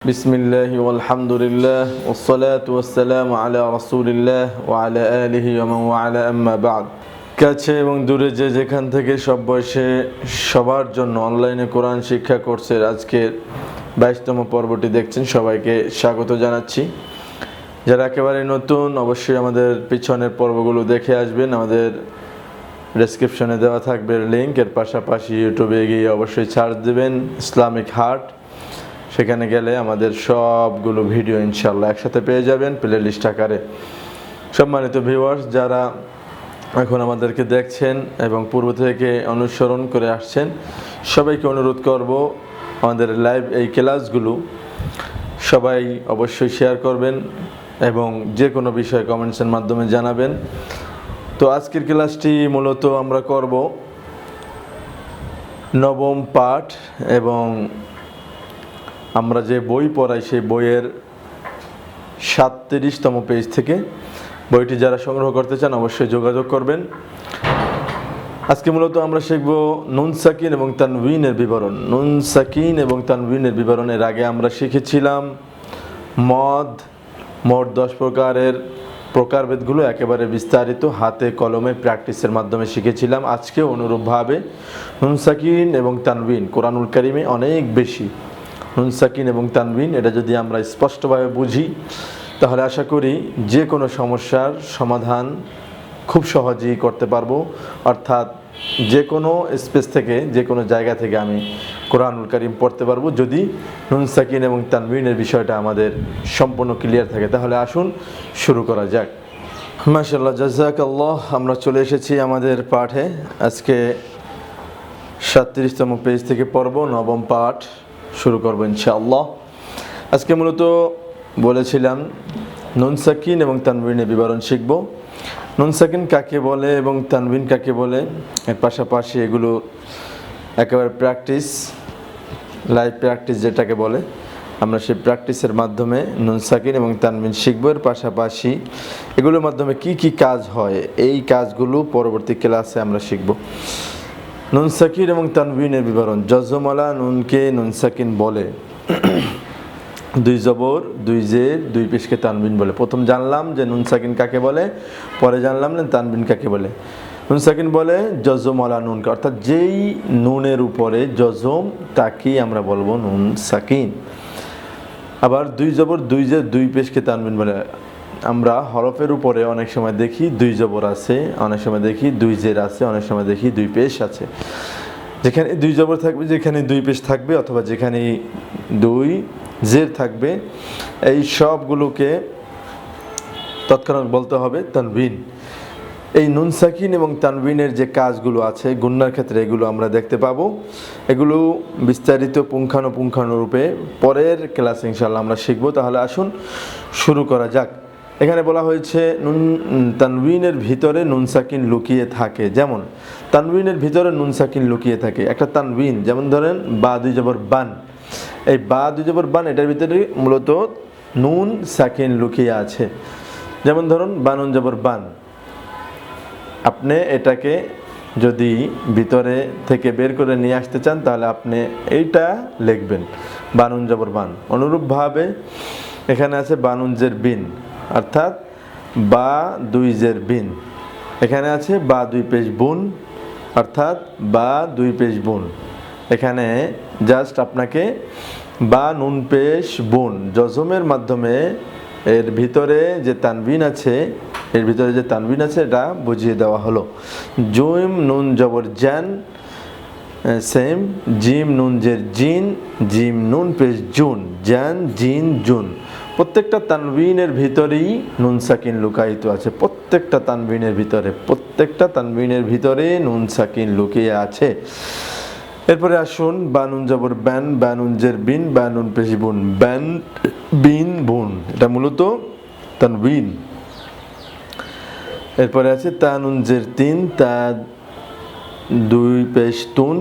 বিসমিল্লাহি ওয়ালহামদুলিল্লাহ ওয়াসসালাতু ওয়াসসালামু আলা রাসূলিল্লাহ ওয়া আলা আলিহি ওয়া মান ওয়ালা আম্মা বা'দ। কাছে এবং দূরে যে যেখান থেকে সব বয়সে সবার জন্য অনলাইনে কোরআন শিক্ষা কোর্সের আজকের 22তম পর্বটি দেখছেন, সবাইকে স্বাগত জানাচ্ছি। যারা একেবারে নতুন অবশ্যই আমাদের পিছনের পর্বগুলো দেখে আসবেন। আমাদের ডেসক্রিপশনে দেওয়া থাকবে লিংক, এর পাশাপাশি ইউটিউবে গিয়ে অবশ্যই সার্চ দেবেন ইসলামিক হার্ট, সেখানে গেলে আমাদের সবগুলো ভিডিও ইনশাল্লাহ একসাথে পেয়ে যাবেন প্লে লিস্ট আকারে। সম্মানিত ভিউয়ার্স, যারা এখন আমাদেরকে দেখছেন এবং পূর্ব থেকে অনুসরণ করে আসছেন, সবাইকে অনুরোধ করব আমাদের লাইভ এই ক্লাসগুলো সবাই অবশ্যই শেয়ার করবেন এবং যে কোনো বিষয়ে কমেন্টসের মাধ্যমে জানাবেন। তো আজকের ক্লাসটি মূলত আমরা করব নবম পাঠ, এবং আমরা যে বই পড়াই সেই বইয়ের 37তম পেজ থেকে। বইটি যারা সংগ্রহ করতে চান অবশ্যই যোগাযোগ করবেন। আজকে মূলত আমরা শিখব নুন সাকিন এবং তানবিনের বিবরণ। নুন সাকিন এবং তানবিনের বিবরণের আগে আমরা শিখেছিলাম মোট 10 প্রকারের প্রকারভেদগুলো একেবারে বিস্তারিত হাতে কলমে প্র্যাকটিসের মাধ্যমে শিখেছিলাম। আজকে অনুরূপভাবে নুন সাকিন এবং তানবিন কোরআনুল কারিমে অনেক বেশি। নুন সাকিন এবং তানবিন এটা যদি আমরা স্পষ্টভাবে বুঝি, তাহলে আশা করি যে কোনো সমস্যার সমাধান খুব সহজেই করতে পারবো। অর্থাৎ যে কোনো স্পেস থেকে, যে কোনো জায়গা থেকে আমি কোরআনুল কারিম পড়তে পারবো যদি নুন সাকিন এবং তানবিনের বিষয়টা আমাদের সম্পূর্ণ ক্লিয়ার থাকে। তাহলে আসুন শুরু করা যাক। মাশাআল্লাহ, জাযাকাল্লাহ। আমরা চলে এসেছি আমাদের পাঠে। আজকে 37তম পেজ থেকে পড়ব, নবম পাঠ শুরু করবো ইনশাআল্লাহ। আজকে মূলত বলেছিলাম নুন সাকিন এবং তানবিনের বিবরণ শিখব। নুন সাকিন কাকে বলে এবং তানবিন কাকে বলে, এর পাশাপাশি এগুলো একেবারে প্র্যাকটিস, লাইভ প্র্যাকটিস যেটাকে বলে, আমরা সেই প্র্যাকটিসের মাধ্যমে নুন সাকিন এবং তানবিন শিখব। এর পাশাপাশি এগুলোর মাধ্যমে কি কি কাজ হয়, এই কাজগুলো পরবর্তী ক্লাসে আমরা শিখব। নুন সাকিন এবং তানবিনের বিবরণ। জজমওয়ালা নুনকে নুন সাকিন বলে। 2 জবর 2 জের 2 পেশকে তানবিন বলে। প্রথম জানলাম যে নুন সাকিন কাকে বলে, পরে জানলাম না তানবিন কাকে বলে। নুন সাকিন বলে জজমওয়ালা নুনকে, অর্থাৎ যেই নুনের উপরে জজম তাকেই আমরা বলবো নুন সাকিন। আবার 2 জবর 2 জের 2 পেশকে তানবিন বলে। আমরা হরফের উপরে অনেক সময় দেখি 2 জবর আছে, অনেক সময় দেখি 2 জের আছে, অনেক সময় দেখি 2 পেশ আছে। যেখানে 2 জবর থাকবে, যেখানে 2 পেশ থাকবে, অথবা যেখানে 2 জের থাকবে, এই সবগুলোকে তৎক্ষণাৎ বলতে হবে তানবিন। এই নুন সাকিন এবং তানবিনের যে কাজগুলো আছে গুন্নার ক্ষেত্রে, এগুলো আমরা দেখতে পাবো। এগুলো বিস্তারিত পুঙ্খানুপুঙ্খানুরূপে পরের ক্লাসে ইনশাআল্লাহ আমরা শিখব। তাহলে আসুন শুরু করা যাক। এখানে বলা হয়েছে তানবিনের ভিতরে নুন সাকিন লুকিয়ে থাকে। যেমন তানবিনের ভিতরে নুন সাকিন লুকিয়ে থাকে। একটা তানবিন, যেমন ধরেন বা 2 জবর বান, এই বা 2 জবর বান, এটার ভিতরে মূলত নুন সাকিন লুকিয়ে আছে। যেমন ধরুন বানুন জবর বান, আপনি এটাকে যদি ভিতরে থেকে বের করে নিয়ে আসতে চান তাহলে আপনি এইটা লিখবেন বানুন জবর বান। অনুরূপভাবে এখানে আছে বানুন জের বিন, অর্থাৎ বা 2 জের বিন। এখানে আছে বা 2 পেশ বুন, অর্থাৎ বা 2 পেশ বুন। এখানে জাস্ট আপনাকে বা নুন পেশ বুন জজমের মাধ্যমে এর ভিতরে যে তানবিন আছে, এর ভিতরে যে তানবিন আছে এটা বুঝিয়ে দেওয়া হলো। জুম নুন জবর জান, সেম জিম নুন জের জিন, জিম নুন পেশ জুন, জান জিন জুন। প্রত্যেকটা তানবিনের ভিতরেই নুন সাকিন লুকায়িত আছে। প্রত্যেকটা তানবিনের ভিতরে নুন সাকিন লুকিয়ে আছে। এরপরে আসুন বানুন জবর ব্যান, বানুন জের বিন, বানুন পেশ বুন, ব্যান বিন বুন, এটা মূলত তানবিন। এরপরে আছে তানুন জের তিন, তা 2 পেশ তুন,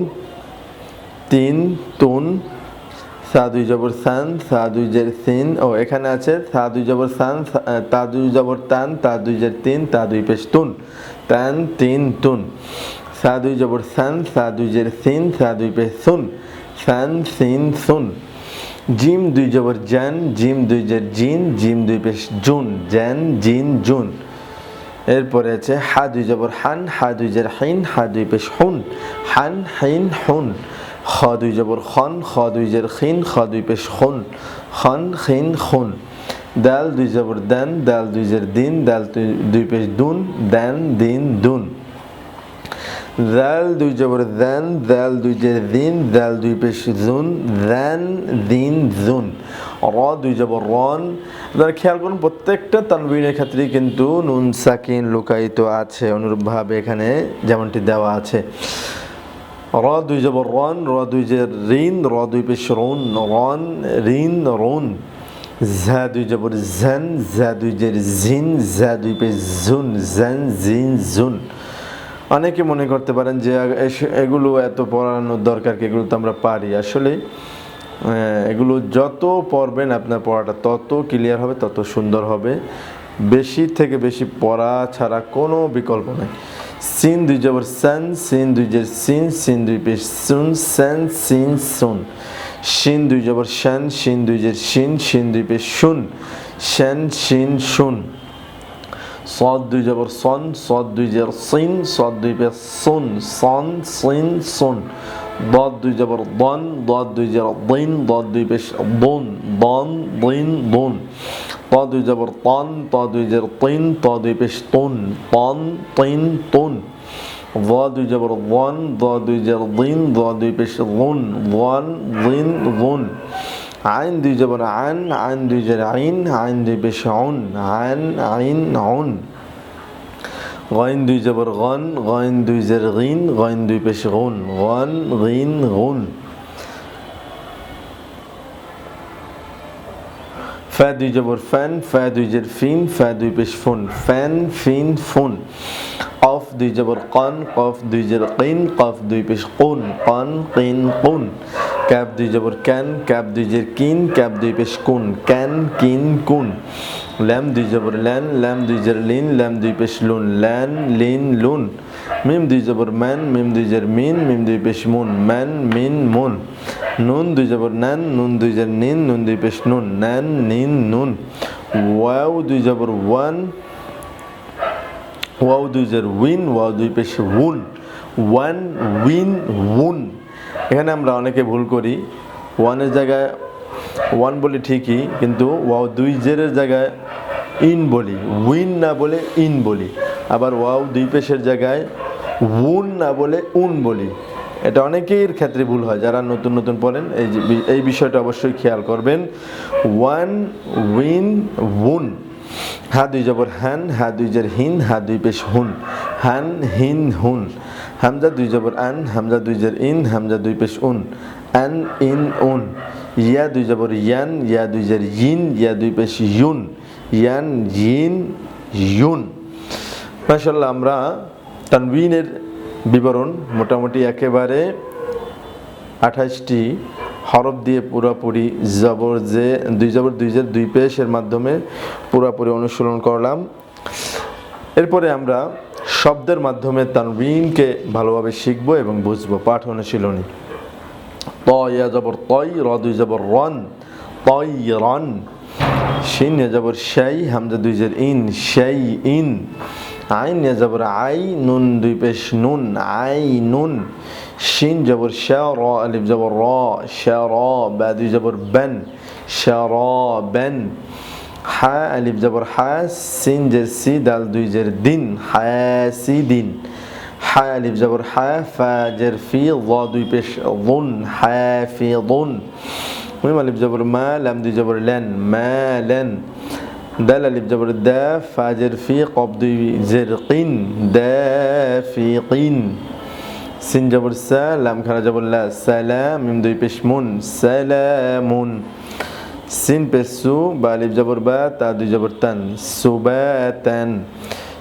3 তুন, সা 2 জবর সান, সা 2 জের সিন। ও এখানে আছে সা 2 জবর সান, তা 2 জবর তান, তা 2 জের 3, তা 2 পেশ তুন, তান 3 তুন। সা 2 জবর সান, সা 2 জের সিন, সা 2 পেশ সুন, সান সিন সুন। জিম দুই জবর জান, জিম দুই জের জিন, জিম দুই পেশ জুন, জ্যান জিন জুন। এরপরে আছে হা দুই জবর হান, হা দুই জের হিন, হা দুই পেশ হুন, হান হিন হুন। খ দুই জবর খন, খ দুই জের খিন, খ দুই পেশ খুন, খন খিন খুন। দাল দুই জবর দান, দাল দুই জের দিন, দাল দুই পেশ দুন, দান দিন দুন। দাল দুই জবর দান, দাল দুই জের দিন, দাল দুই পেশ জুন, দান দিন জুন। র দুই জবর রন। আপনারা খেয়াল করুন প্রত্যেকটা তানবিনের ক্ষেত্রেই কিন্তু নুন সাকিন লুকায়িত আছে অনুরূপভাবে এখানে যেমনটি দেওয়া আছে। র দুই জবর রন, র দুই জের রিন, র দুই পেশ রুন, রন রিন রুন। ঝা দুই জবর ঝান, ঝা দুই জের জিন, ঝা দুই পেশ জুন, জান জিন জুন। অনেকে মনে করতে পারেন যে এগুলো এত পড়ানোর দরকার কি, এগুলো তো আমরা পারি। আসলে এগুলো যত পড়বেন আপনার পড়াটা তত ক্লিয়ার হবে, তত সুন্দর হবে। বেশি থেকে বেশি পড়া ছাড়া কোনো বিকল্প নেই। সিন দুই জবর সান, সিন দুই জের সিন, সিন দুই পেশ সুন, সান সিন সুন। শিন দুই জবর শান, শিন দুই জের শিন, শিন দুই পেশ শুন, শান শিন শুন। صاد দুই জবর সন, صاد দুই জের সিন, صاد দুই পেশ সুন, সন সিন সুন। ضاد দুই জবর দন, ضاد দুই জের দিন, ضاد দুই পেশ দুন, দন দিন দুন। ত দুই জবর তন, ত দুই জের তিন, ত দুই পেশ তুন, তন তিন তুন। ض দুই জবর দন, দ দুই জের দিন, দ দুই পেশ দুন, দন দিন দুন। আইন দুই জবর আন, আইন দুই জের আইন, আইন দুই পেশ উন, আন আইন উন। গাইন দুই জবর গন, গাইন দুই জের গিন, গাইন দুই পেশ গুন, গন গিন গুন। ফা দুই জবর ফান, ফা দুই জের ফিন, ফা দুই পেশ ফুন, ফান ফিন ফুন। কফ দুই জবর কন, কফ দুই জের কিন, কফ দুই পেশ কুন, কন কিন কুন। কাপ দুই জবর ক্যান, কাপ দুই জের কিন, কাপ দুই পেশ কুন, ক্যান কিন কুন। ল্যাম দুই জবর ল্যান, ল্যাম দুই জের লিন, ল্যাম দুই পেশ লুন, ল্যান লিন লুন। মিম দুই জবর ম্যান, মিম দুই জের মিন, মিম দুই পেশ মুন, ম্যান মিন মুন। নুন দুই জবর নান, নুন দুই জের নিন, নুন দুই পেশ নুন, নান নিন নুন। ওয়াও দুই জবর ওয়ান, ওয়াও দুই জের উইন, ওয়াও দুই পেশ উন, ওয়ান উইন উন। এখানে আমরা অনেকে ভুল করি, ওয়ানের জায়গায় ওয়ান বলি ঠিকই, কিন্তু ওয়াও দুই জেরের জায়গায় ইন বলি, উইন না বলে ইন বলি। আবার ওয়াও দুই পেশের জায়গায় উন না বলে উন বলি। এটা অনেকের ক্ষেত্রে ভুল হয় যারা নতুন নতুন পড়েন। এই বিষয়টা অবশ্যই খেয়াল করবেন। ওয়ান উইন উন। হা দুই জবর হান, হা দুই জের হিন, হা দুই পেশ হুন, হান হিন হুন। হামজা দুই জবর আন, হামজা দুই জের ইন, হামজা দুই পেশ উন, আন ইন উন। ইয়া দুই জবর ইয়ান, ইয়া দুই জের ইন, ইয়া দুই পেশ ইউন, ইয়ান ইন ইউন। মাশাআল্লাহ, আমরা তানবিনের বিবরণ মোটামুটি একেবারে 28টি হরফ দিয়ে পুরোপুরি জবর যে দুই জবর দুই জের দুই পেশের মাধ্যমে পুরোপুরি অনুশীলন করলাম। এরপরে আমরা শব্দের মাধ্যমে তানবিনকে ভালোভাবে শিখবো এবং বুঝবো। পাঠ অনুশীলনী। ত ইয়া জবর তই, র দুই জবর রন, তই রন। শিন ইয়া জবর শাই, হামজা দুই জের ইন, শাই ইন। আইন ইয়া জবর আই, নুন দুই পেশ নুন, আই নুন। শিন জবর শা, র আলিফ জবর র, শা র। বা দুই জবর বান, শা র বান। হা আলিফ জবর হা, সিন জের সি, দাল দুই জের দিন, হাসিদিন। হা আলিফ জবর হা, ফা জের ফি, য দুই পেশ যুন, হাফিযুন। মিম আলিফ জবর মা, লাম দুই জবর লান, মালান। দাল আলিফ জবর দা, ফা জের ফি, কফ দুই জের কিন, দাফিকিন। সিন জবর সা, লাম খারা জবর লা, সালাম। মিম দুই পেশ মুন, সালামুন। সিন পেশ সু, বা আলিফ জবর বা, তা দুই জবর তান, সুবাতান।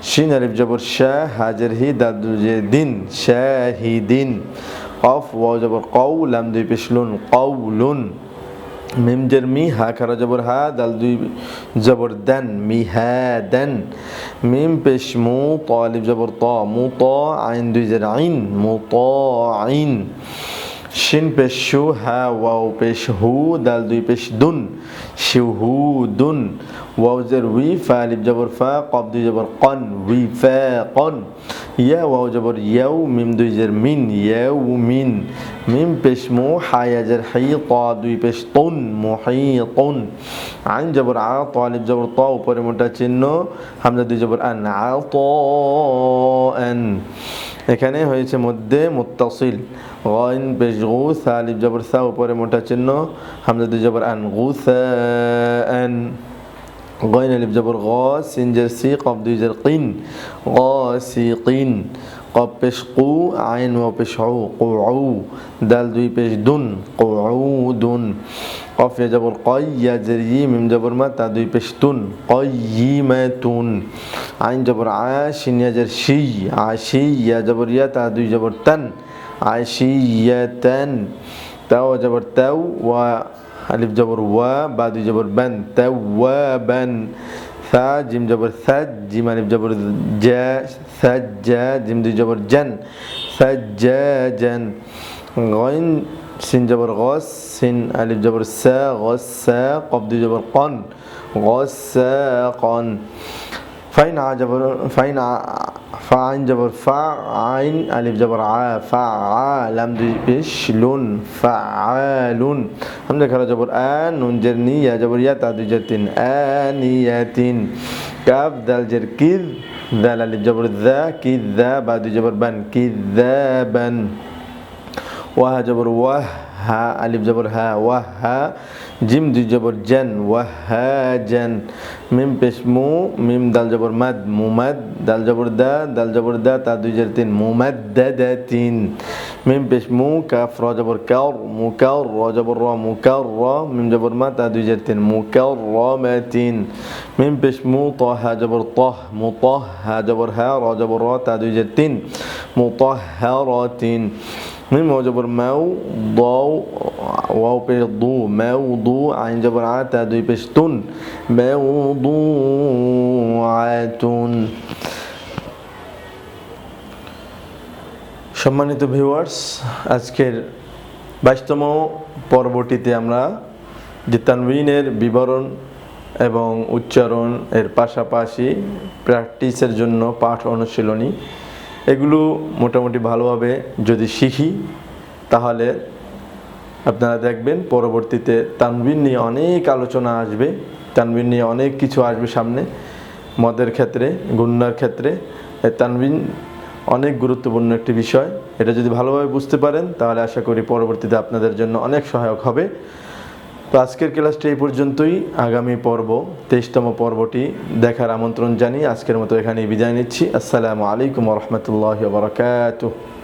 শিন আলিফ জবর শাহ, হাজের হি, দাল দুই জের দিন, শাহিদিন। কফ ওয়াও জবর কৌ, লাম দুই পেশ লুন, কৌলুন। মিম জের মি, হা খারা জবর হা, দাল দুই জবর দান, মিহাদান। মিম পেশ মু, ত আলিফ জবর ত, মু ত। আইন দুই জের আইন, মুতাইন। শিন পেশ শু, হা ওয়াও পেশ হু, দাল দুই পেশ দুন, শিউহুদুন। ওয়াও জের উই, ফা আলিফ জবর ফা, কফ দুই জবর কন, উই ফা কন। ইয়া ওয়াও জবর ইয়াউ, মিম দুই জের মিন, ইয়াউ মিন। মিম পেশ মু, হা ইয়া জের হি, ত দুই পেশ তুন, মুহিতুন। আইন জবর আ, ত আলিফ জবর ত, উপরে মোটা চিহ্ন, হামজা দুই জবর আন, আ ত আন। এখানে হয়েছে মধ্যে মুত্তাসিল। গাইন পেশ গু, সা আলিফ জবর সা, উপরে মোটা চিহ্ন, হামজা দুই জবর আন, গুসাআন। গাইন আলিফ জবর গ, সিন জের সি, কফ দুই জের কিন, গাসিকিন। কফ পেশ কু, আইন ওয়া পেশ উ, কুউ। দাল দুই পেশ দুন, কুউদুন। কফ ইয়া জবর কয়, ইয়া জের ই, মিম জবর মা, তা দুই পেশ তুন, কয়িমাতুন। আইন জবর আ, শিন ইয়া জের শি, আশি। ইয়া জবর ইয়া, তা দুই জবর তান, আশিয়াতান। তাও জবর তাও, ওয়া আলিফ জবর ওয়া, বা দুই জবর বান, তাওয়াবান। সা জিম জবর সাজ, জিম আলিফ জবর জা, সাজ্জা। জিম দুই জবর জান, সাজ্জাজান। গাইন সিন জবর গস, সিন আলিফ জবর সা, গসসা। কফ দুই জবর কন, গসাকন। ফাইন আ জবর ফাইন আ, ফা আইন জবর ফা, আইন আলিফ জবর আ, ফা আ। লাম দুই পেশ লুন, ফা আলুন। হামজা খারা জবর আ, নুন জের নি, ইয়া জবর ইয়া, তা দুই জের তিন, আনিয়াতিন। কাফ দাল জের কিদ, দাল আলিফ জবর দা, কিদা। বা দুই জবর বান, কিদাবান। ওয়াহ জবর ওয়াহ, হা আলিফ জবর হা, ওয়াহা। জিম দুই জবর জান, ওয়াহাজান। মিম পেশ মু, মিম দাল জবর মাদ, মুমাদ। দাল জবর দা, দাল জবর দা, তা দুই জের তিন, মুমাদ্দাদাতিন। মিম পেশ মু, কাফ র জবর কার, মুকার। র জবর র, মুকার র। মিম জবর মা, তা দুই জের তিন, মুকাররামাতিন। মিম পেশ মু, ত হা জবর তহ, মুতহ। হা জবর হা, র জবর র, তা দুই জের তিন, মুতাহহারাতিন। মিম ওয়া জবর মাউ, দাও ওয়াও পেশ দু, মাউদু। আইন জবর আ, তা দুই পেশ তুন, মাউদুআতুন। সম্মানিত ভিউয়ার্স, আজকের 22তম পর্বটিতে আমরা যে তানবিনের বিবরণ এবং উচ্চারণ এর পাশাপাশি প্র্যাকটিসের জন্য পাঠ অনুশীলনী এগুলো মোটামুটি ভালোভাবে যদি শিখি তাহলে আপনারা দেখবেন পরবর্তীতে তানবিন নিয়ে অনেক আলোচনা আসবে, তানবিন নিয়ে অনেক কিছু আসবে সামনে। মদের ক্ষেত্রে, গুন্নার ক্ষেত্রে তানবিন অনেক গুরুত্বপূর্ণ একটি বিষয়। এটা যদি ভালোভাবে বুঝতে পারেন তাহলে আশা করি পরবর্তীতে আপনাদের জন্য অনেক সহায়ক হবে। তো আজকের ক্লাসটি এই পর্যন্তই। আগামী পর্ব 23তম পর্বটি দেখার আমন্ত্রণ জানিয়ে আজকের মতো এখানেই বিদায় নিচ্ছি। আসসালামু আলাইকুম ওয়া রাহমাতুল্লাহি ওয়া বারাকাতুহু।